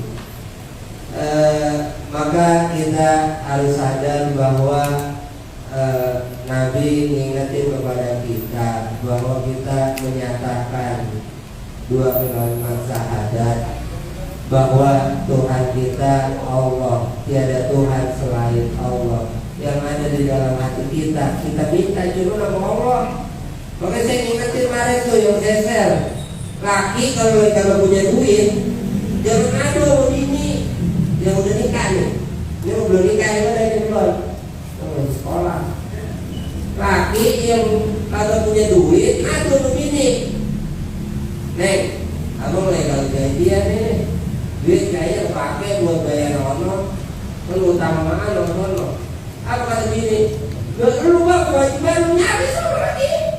Speaker 1: Maka kita harus sadar bahwa Nabi mengingatkan kepada kita bahwa kita menyatakan dua kalimat syahadat bahwa Tuhan kita Allah, tiada Tuhan selain Allah. Yang ada di dalam hati kita minta cuma nama Allah. Makanya saya ingetin kemarin tuh yang saya share, laki kalau punya duit jangan adu sama bini yang udah nikah nih. Ini belum nikah ya udah ini belum sekolah. Laki yang kalau punya duit adu sama bini. Neng, abang nih kalau gajian nih duit kayaknya pakai buat bayar ono, lu utang mana ono. Apa kata bini? Lu bang kewajiban lu nyari sama lagi.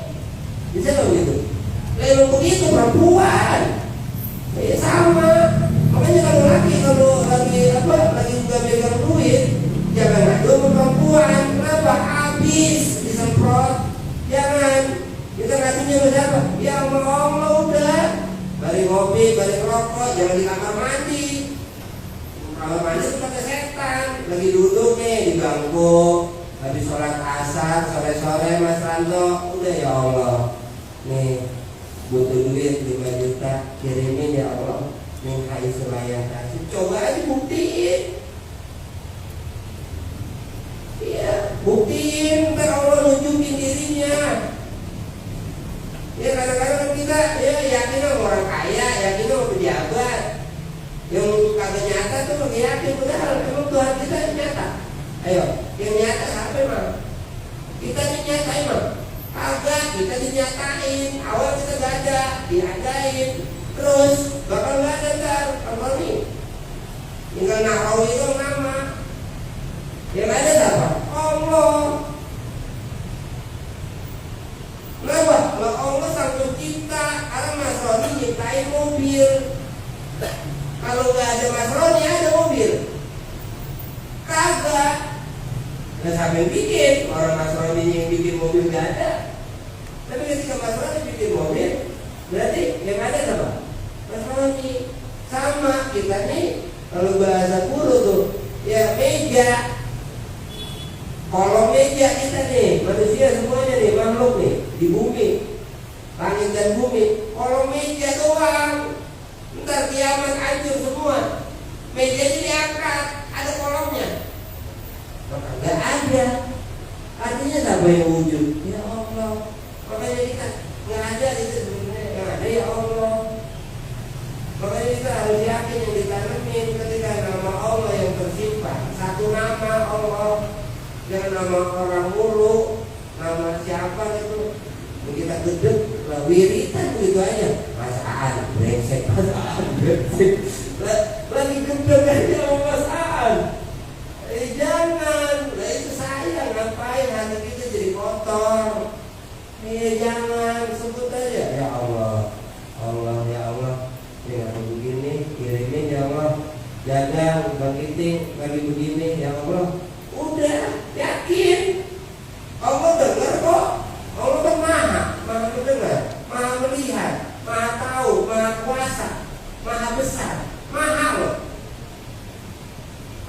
Speaker 1: Bisa dong gitu. Lalu begitu perempuan, ya sama. Makanya kalau lagi juga pegang duit, jangan ngadu sama perempuan. Kenapa? Habis disemprot. Jangan. Kita ngadunya sama siapa? Ya Allah udah. Balik ngopi, balik rokok, jangan di kamar mandi. Kamar mandi itu pakai setan. Lagi duduk nih di bangku, habis sholat asar, sore-sore Mas Ranto, udah ya Allah. Nih butuh duit 5 juta, kirimin ya Allah. Nih hai selayang kasih. Coba aja buktiin. Iya, buktiin. Ntar Allah nunjukin dirinya. Ya kadang-kadang kita ya yakin sama orang kaya, yakin sama pejabat. Yang kagak nyata tuh lagi yakin, padahal emang Tuhan kita nyata. Ayo, yang nyata siapa emang? Kita nyata emang. Kagak, kita dinyatain. Awal kita gak ada, diadain. Terus bakal gak ada ntar apa nih? Tinggal naruh itu nama. Yang ada siapa? Allah. Kenapa? Lah Allah sang pencipta. Karena Mas Roni nyiptain mobil. Kalau gak ada Mas Roni ada mobil? Kagak. Nah siapa yang bikin? Orang Mas Roni yang bikin mobil gak ada. Tapi ketika Mas Roni bikin mobil, berarti yang ada apa? Mas Roni. Sama kita nih, kalau bahasa guru tuh, ya meja. Kolom meja kita nih, manusia semuanya nih, makhluk nih, di bumi, langit dan bumi. Kolom meja doang. Ntar kiamat hancur semua. Mejanya diangkat, ada kolomnya. Maka gak ada. Artinya apa yang wujud? Ya Allah. Makanya kita nggak ada itu sebenarnya, nggak ada ya Allah. Makanya kita harus yakin yang ditanamin ketika nama Allah yang tersimpan. Satu nama Allah, jangan nama orang mulu, nama siapa itu. Kita gedek, wiritan begitu aja. Masaan, brengsek, lagi gedek aja sama masaan. Jangan, lah itu sayang, ngapain hati kita jadi kotor. Jangan, sebut aja ya Allah, Allah ya Allah. Ya begini, kirimin ya Allah. Dagang, bangkiting, bagi begini ya Allah. Udah, yakin. Allah dengar kok. Allah kan maha mendengar, maha melihat, maha tahu, maha kuasa, maha besar, maha loh.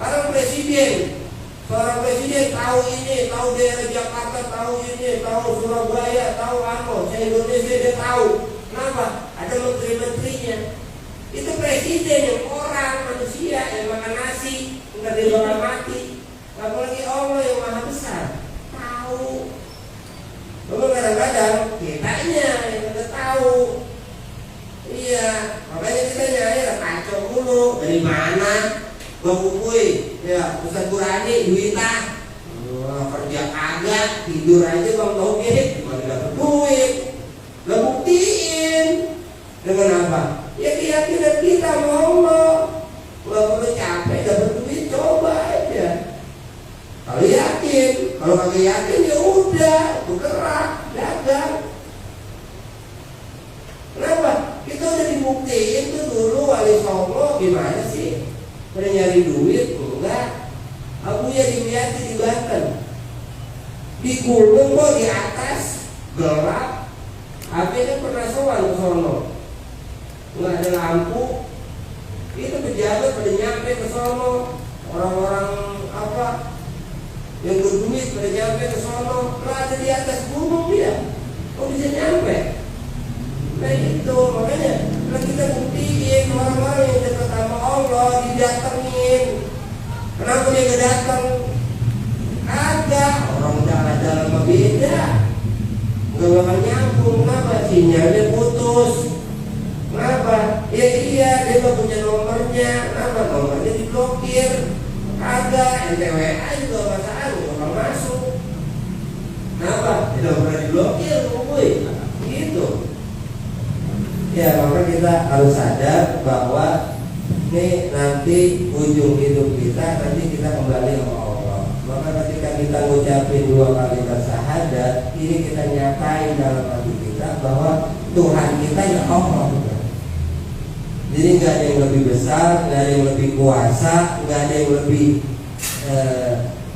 Speaker 1: Seorang presiden tahu ini, tahu daerah Jakarta, tahu ini, tahu Surabaya, tahu se-Indonesia dia tahu. Kenapa? Ada menteri-menterinya. Itu presiden yang orang manusia yang makan nasi, enggak dia bakal mati. Apalagi Allah yang maha besar, tahu. Lalu kadang-kadang kitanya yang udah tahu. Iya, makanya kita nyari kacau dulu. Dari mana? Bang Bukui, ya Ustaz Burani, duitah. kagak, tidur aja bang toge, cuma dapat duit. Lah buktiin dengan apa? Ya keyakinan kita sama Allah. Nggak perlu capek dapat duit, coba aja. Kalau yakin, kalau kagak yakin ya udah, bergerak, dagang. Kenapa? Kita udah dibuktiin tuh dulu wali Songo gimana sih? Pada nyari duit, enggak. Abu Yadi di Banten, di gunung kok di atas gelap. Apinya pernah sowan ke sono, nggak ada lampu. Itu pejabat pada nyampe ke sono, orang-orang apa yang berduit pada nyampe ke sono. Lah ada di atas gunung dia, kok bisa nyampe? Nah itu makanya kalau kita buktiin orang-orang yang dekat sama Allah didatengin. Kenapa dia gak datang? Kagak, orang jalan-jalan mah beda. Gak bakal nyambung, kenapa? Sinyalnya putus. Kenapa? Ya iya, dia gak punya nomornya. Kenapa? Nomornya diblokir. Kagak, NTWA juga masalah, gak bakal masuk. Kenapa? Tidak pernah diblokir, boy. Gitu. Ya, maka kita harus sadar bahwa ini nanti ujung hidup kita, nanti kita kembali sama Allah. Maka ketika kita ngucapin 2 kali bersyahadat, ini kita nyatain dalam hati kita bahwa Tuhan kita ya Allah. Jadi nggak ada yang lebih besar, nggak ada yang lebih kuasa, nggak ada yang lebih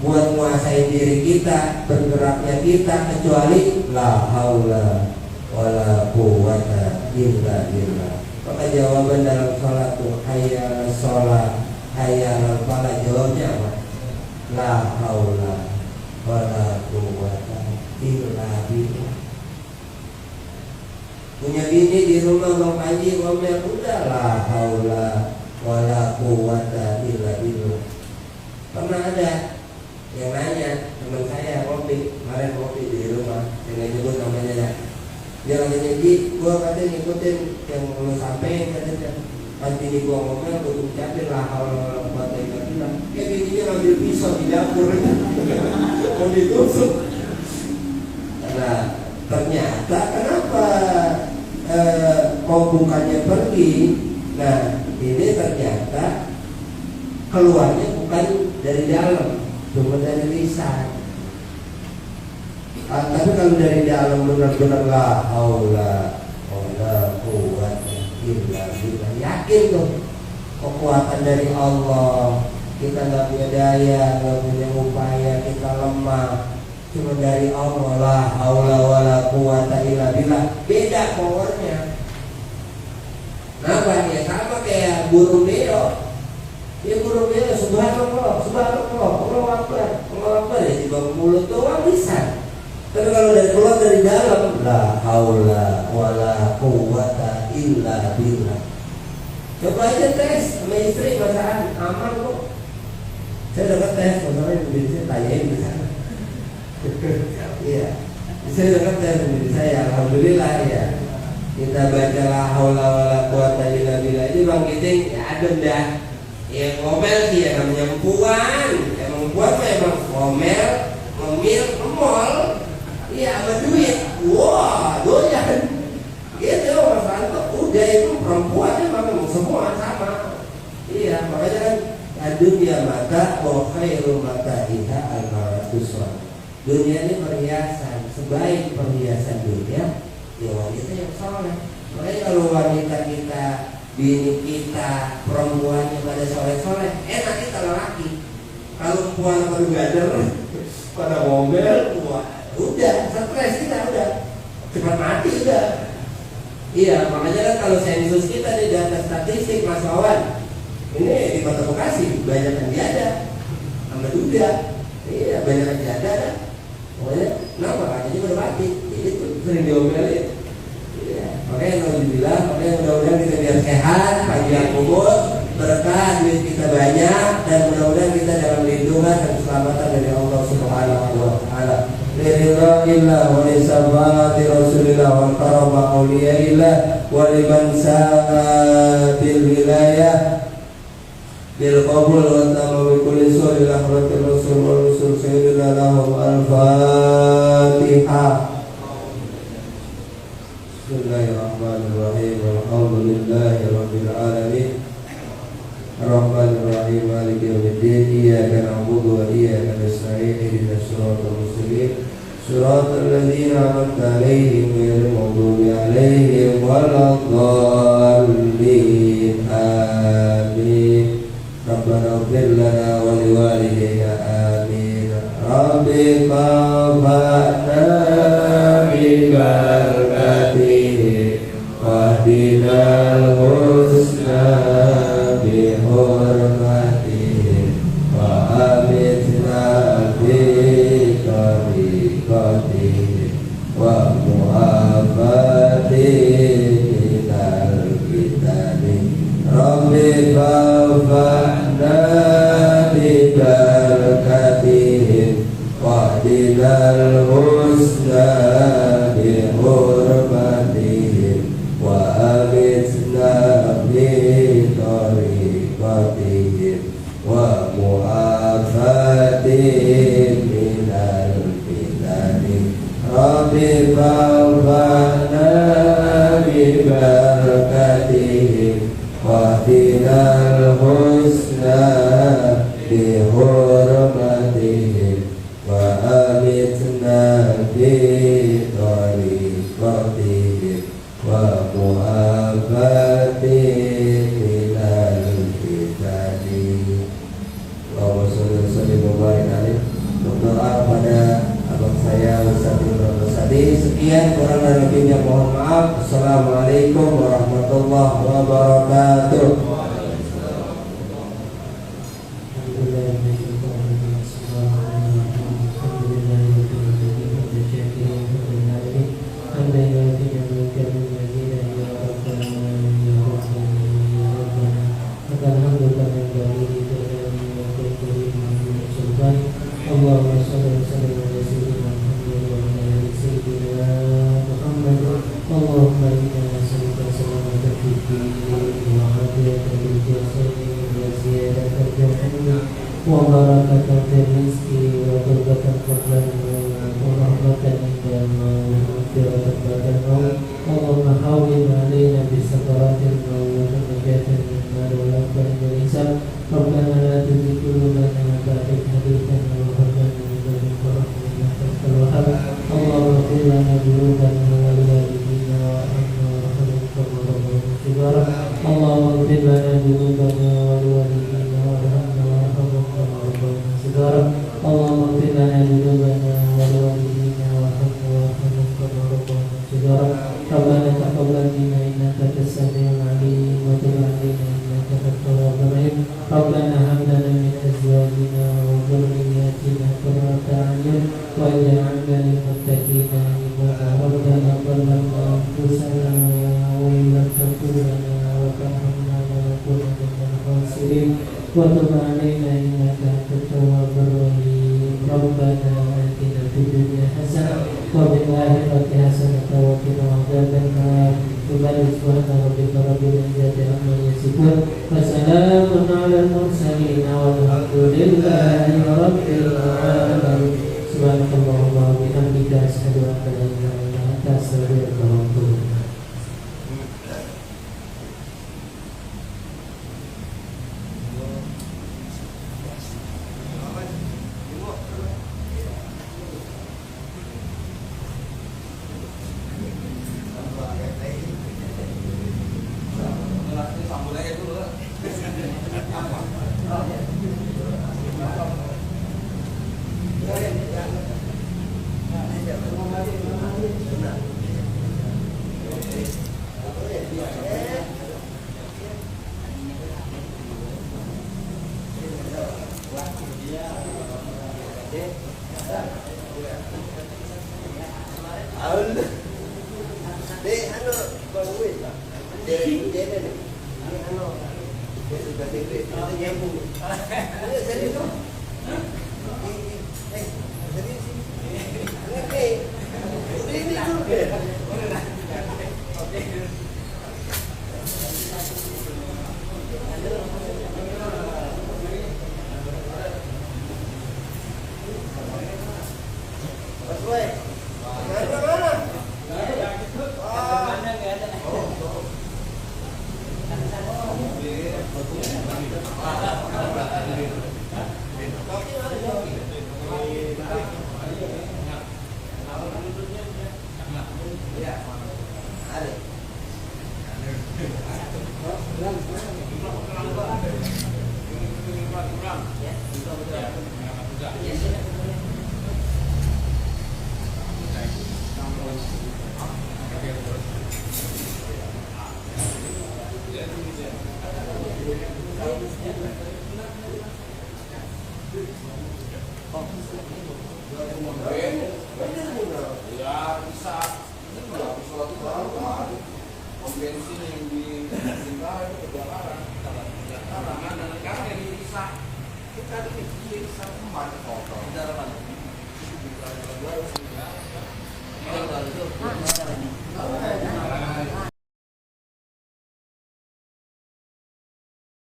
Speaker 1: buat menguasai diri kita, bergeraknya kita, kecuali la haula wala quwwata illa billah. Maka jawaban dalam sholat tuh hayya sholat, hayya falah, jawabnya apa? La haula wala quwwata illa billah. Punya bini di rumah Bang Panji ngomel, udah la haula wala quwwata illa billah. Pernah ada yang nanya teman saya kemarin ngopi di rumah, dengan nyebut namanya ya. Dia katanya, Ji, gua katanya ngikutin yang lu sampein katanya. Pas bini gua ngomel, gua ucapin lah haula wala quwwata illa billah. Ya bininya ngambil pisau di dapur mau ditusuk. Nah, ternyata kenapa kok bukannya pergi? Nah, ini ternyata keluarnya bukan dari dalam, cuma dari lisan. Tapi kalau dari dalam benar-benar la haula wala quwwata illa billah, yakin tuh kekuatan dari Allah. Kita nggak punya daya, nggak punya upaya, kita lemah. Cuma dari Allah, la haula wala quwwata illa billah. Beda powernya. Kenapa? Ya sama kayak burung beo. Ya burung beo subhanallah, Allahu akbar ya di bawah mulut doang bisa. Tapi kalau dari keluar dari dalam, la haula wala quwwata illa billah. Coba aja tes sama istri pasangan, aman kok. Saya dapat tes, masalahnya diri saya tanyain di sana. Iya, saya dapat tes diri saya, alhamdulillah ya. Kita baca la haula wala quwwata illa billah ini Bang Giting, ya adem dah. Ya ngomel sih ya namanya empuan. Emang empuan mah emang ngomel, ngemil, ngemol. Iya sama duit, wah doyan. Gitu Mas Anto, udah itu perempuan memang semua sama. Iya makanya kan dunia mata wa khairu mata'iha al-mar'atus. Dunia ini perhiasan, sebaik perhiasan dunia ya wanita yang soleh. Makanya kalau wanita kita, bini kita, perempuannya pada soleh-soleh, enak kita lelaki. Kalau perempuan baru gader, pada ngomel, wah udah stres kita udah cepat mati udah. Iya makanya kan kalau sensus kita di data statistik Mas Wawan ini di Kota Bekasi banyak yang tiada sama duda. Iya banyak yang tiada kan. Pokoknya kenapa katanya udah mati itu sering diomelin. Iya makanya kalau dibilang makanya mudah-mudahan kita biar sehat, panjang umur, berkah, duit kita banyak, dan mudah-mudahan kita dalam lindungan dan keselamatan dari Allah Subhanahu wa Ta'ala. Lillahi wa li sabati Rasulillah wa karama awliyaillah wa liman sa'atil wilayah bil qabul wa tamam kulli sulil akhratir rasul wa rasul sayyidina لهم الفاتحة. بسم الله الرحمن الرحيم. الحمد لله رب العالمين الرحمن الرحيم مالك يوم الدين إياك نعبد وإياك نستعين اهدنا الصراط المستقيم صراط الذين أنعمت عليهم غير المغضوب عليهم ولا الضالين آمين. ربنا اغفر لنا ولوالدينا آمين. رب فاغفرنا ببركته واهدنا الحسنى بحرمته وأمتنا بطريقته ومعافاته من الفتن. رب فاغفرنا ببركتهم واهدنا الحسنى بحرمتهم وأمتنا بطريقتهم ومعافاتهم من الفتن. رب فاغفرنا ببركتهم واهدنا الحسنى بحرمتهم وأمتنا بطريقتهم ومعافاتهم من الفتن. Allahumma sholli wa sallim wa barik alaihi. Berdoa pada abang saya Ustaz Imran Rasadi. Sekian, kurang dan lebihnya mohon maaf. Assalamualaikum warahmatullahi wabarakatuh.
Speaker 2: Allahumma sholli wa sallim ala sayyidina Muhammad wa ala ali sayyidina Muhammad. Allahumma inna nas'aluka salamatan fid din wa afiyatan fil jasadi wa ziyadatan fil ilmi wa barakatan fil rizqi wa qurbatan qabla al-maut wa rahmatan inda al-maut wa maghfiratan ba'da al-maut. Allahumma hawwin 'alaina bi sakaratil maut wa najatan min nar wa lafan wal hisab. Rabbana la tuzigh qulubana ba'da idh hadaytana wa hab lana min ladunka rahmatan innaka antal wahhab. Allahumma ighfir lana dhunubana wa liwalidina warhamna warhamhum kama rabbayana shighara. Allahumma ighfir lana dhunubana wa liwalidina warhamna warhamhum kama rabbayana shighara. Allahumma ighfir lana dhunubana wa liwalidina warhamna warhamhum kama rabbayana shighara. Rabbana taqabbal minna innaka antas samiul 'alim wa tub 'alaina innaka antat tawwabur rahim. Rabbana hab lana min azwajina wa dhurriyyatina qurrata a'yun waj'alna lil muttaqina imama. Rabbana zalamna anfusana wa in lam taghfir lana wa tarhamna lanakunanna minal khasirin. Wa tub 'alaina innaka antat tawwabur rahim. Rabbana atina fid dunya hasanah wa fil akhirati hasanah wa qina adzabannar. Subhana rabbika rabbil izzati amma yasifun wa salamun 'alal mursalin walhamdulillahi rabbil alamin. Subhanakallahumma wa bihamdika asyhadu an la ilaha illa anta astaghfiruka wa atubu ilaik.
Speaker 1: weh. Mana mana?
Speaker 3: Ya bisa. Ini nggak bisa suatu hal. Bensin yang di Singapura itu kebakaran. Karangan dan sekarang yang dipisah. Kita dipisah kemana?